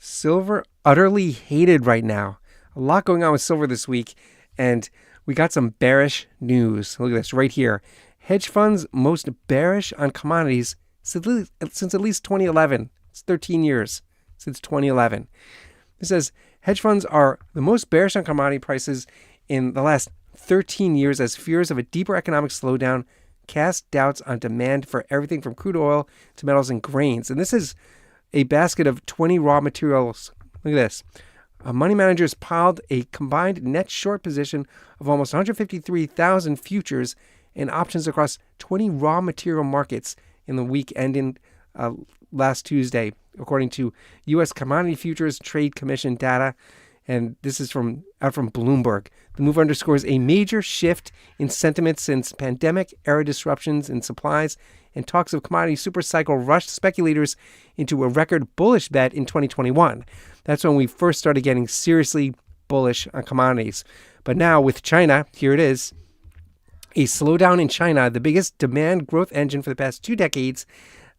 Silver utterly hated right now. A lot going on with silver this week, and we got some bearish news. Look at this right here. Hedge funds most bearish on commodities since at least 2011. It's 13 years since 2011. It says hedge funds are the most bearish on commodity prices in the last 13 years as fears of a deeper economic slowdown cast doubts on demand for everything from crude oil to metals and grains. And this is a basket of 20 raw materials. Look at this. Money managers piled a combined net short position of almost 153,000 futures and options across 20 raw material markets in the week ending last Tuesday, according to U.S. Commodity Futures Trade Commission data. And this is from Bloomberg. The move underscores a major shift in sentiment since pandemic-era disruptions in supplies and talks of commodity supercycle rushed speculators into a record bullish bet in 2021. That's when we first started getting seriously bullish on commodities. But now with China, here it is, a slowdown in China, the biggest demand growth engine for the past 2 decades,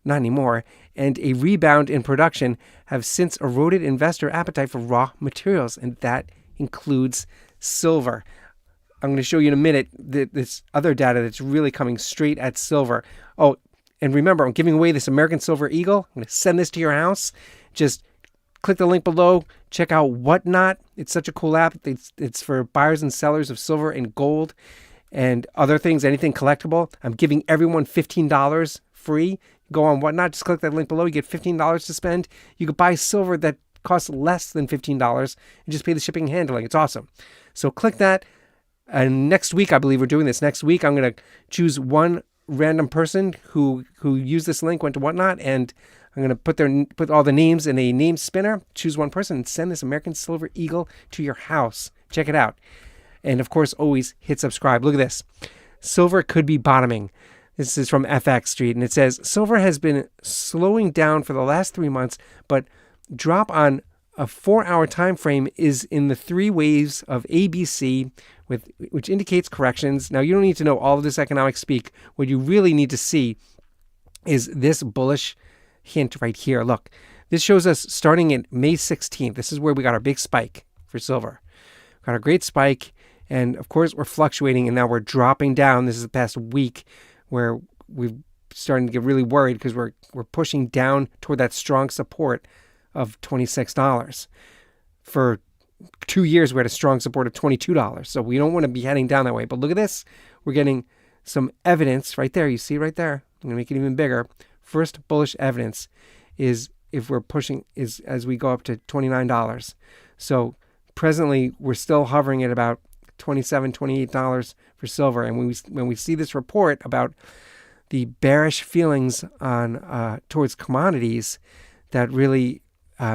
not anymore, and a rebound in production have since eroded investor appetite for raw materials, and that includes silver. I'm going to show you in a minute this other data that's really coming straight at silver. Oh, and remember, I'm giving away this American Silver Eagle. I'm going to send this to your house. Just click the link below. Check out Whatnot. It's such a cool app. It's for buyers and sellers of silver and gold and other things, anything collectible. I'm giving everyone $15 free. Go on Whatnot. Just click that link below. You get $15 to spend. You could buy silver that costs less than $15 and just pay the shipping and handling. It's awesome. So click that. And next week, I believe we're doing this. Next week, I'm going to choose one random person who used this link, went to Whatnot, and I'm going to put all the names in a name spinner, choose one person, and send this American Silver Eagle to your house. Check it out. And of course, always hit subscribe. Look at this. Silver could be bottoming. This is from FX Street, and it says, silver has been slowing down for the last 3 months, but drop on a 4-hour time frame is in the 3 waves of ABC, which indicates corrections. Now, you don't need to know all of this economic speak. What you really need to see is this bullish hint right here. Look, this shows us starting in May 16th. This is where we got our big spike for silver. Got a great spike, and of course, we're fluctuating, and now we're dropping down. This is the past week where we're starting to get really worried because we're pushing down toward that strong support of $26. For 2 years, we had a strong support of $22. So we don't want to be heading down that way. But look at this. We're getting some evidence right there. You see right there. I'm going to make it even bigger. First bullish evidence is if we're pushing is as we go up to $29. So presently, we're still hovering at about $27, $28 for silver. And when we see this report about the bearish feelings on towards commodities, that really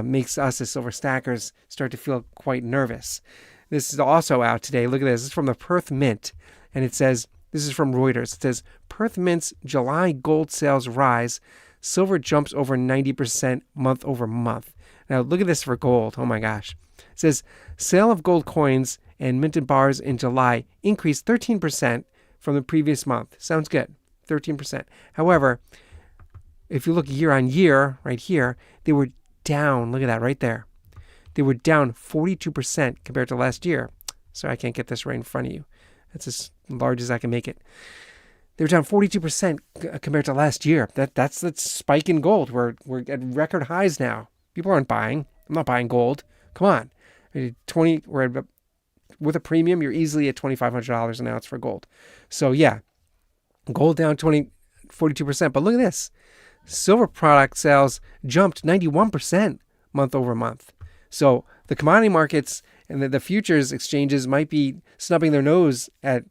makes us as silver stackers start to feel quite nervous. This is also out today. Look at this. This is from the Perth Mint, and it says, this is from Reuters. It says, Perth Mint's July gold sales rise. Silver jumps over 90% month over month. Now, look at this for gold. Oh, my gosh. It says, sale of gold coins and minted bars in July increased 13% from the previous month. Sounds good. 13%. However, if you look year on year, right here, they were down. Look at that right there. They were down 42% compared to last year. Sorry, I can't get this right in front of you. That's as large as I can make it. They were down 42% compared to last year. That's the spike in gold. We're at record highs now. People aren't buying. I'm not buying gold. Come on. With a premium, you're easily at $2,500 an ounce for gold. So yeah, gold down 42%. But look at this. Silver product sales jumped 91% month over month. So the commodity markets and the futures exchanges might be snubbing their nose at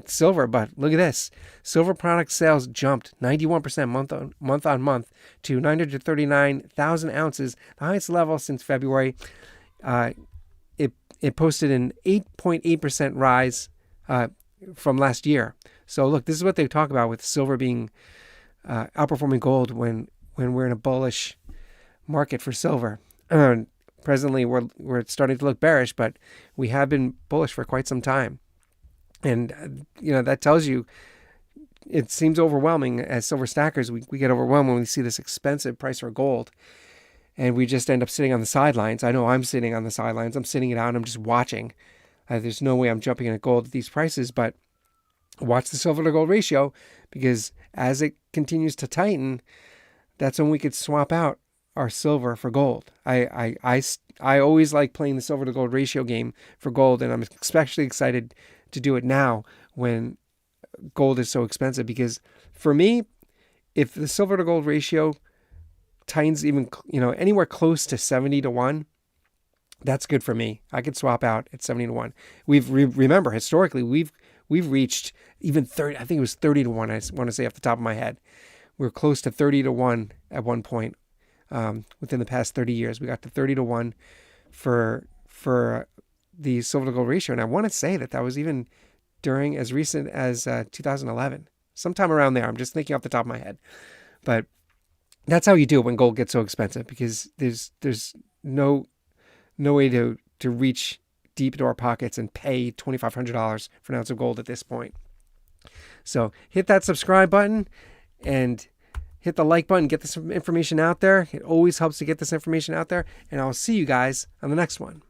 silver, but look at this. Silver product sales jumped 91% month on month to 939,000 ounces, the highest level since February. It posted an 8.8% rise from last year. So look, this is what they talk about with silver being outperforming gold when we're in a bullish market for silver. Presently, we're starting to look bearish, but we have been bullish for quite some time. And, that tells you, it seems overwhelming as silver stackers. We get overwhelmed when we see this expensive price for gold. and we just end up sitting on the sidelines. I know I'm sitting on the sidelines. I'm sitting it out and I'm just watching. There's no way I'm jumping into gold at these prices, but watch the silver to gold ratio, because as it continues to tighten, that's when we could swap out our silver for gold. I always like playing the silver to gold ratio game for gold, and I'm especially excited to do it now when gold is so expensive, because for me, if the silver to gold ratio tightens even, anywhere close to 70 to 1, that's good for me. I could swap out at 70 to 1. Remember, historically, we've reached even 30, I think it was 30 to 1, I want to say off the top of my head. We were close to 30 to 1 at one point within the past 30 years. We got to 30 to 1 for the silver to gold ratio. And I want to say that was even during as recent as 2011, sometime around there. I'm just thinking off the top of my head. But that's how you do it when gold gets so expensive, because there's no way to reach deep into our pockets and pay $2,500 for an ounce of gold at this point. So hit that subscribe button and hit the like button. Get this information out there. It always helps to get this information out there. And I'll see you guys on the next one.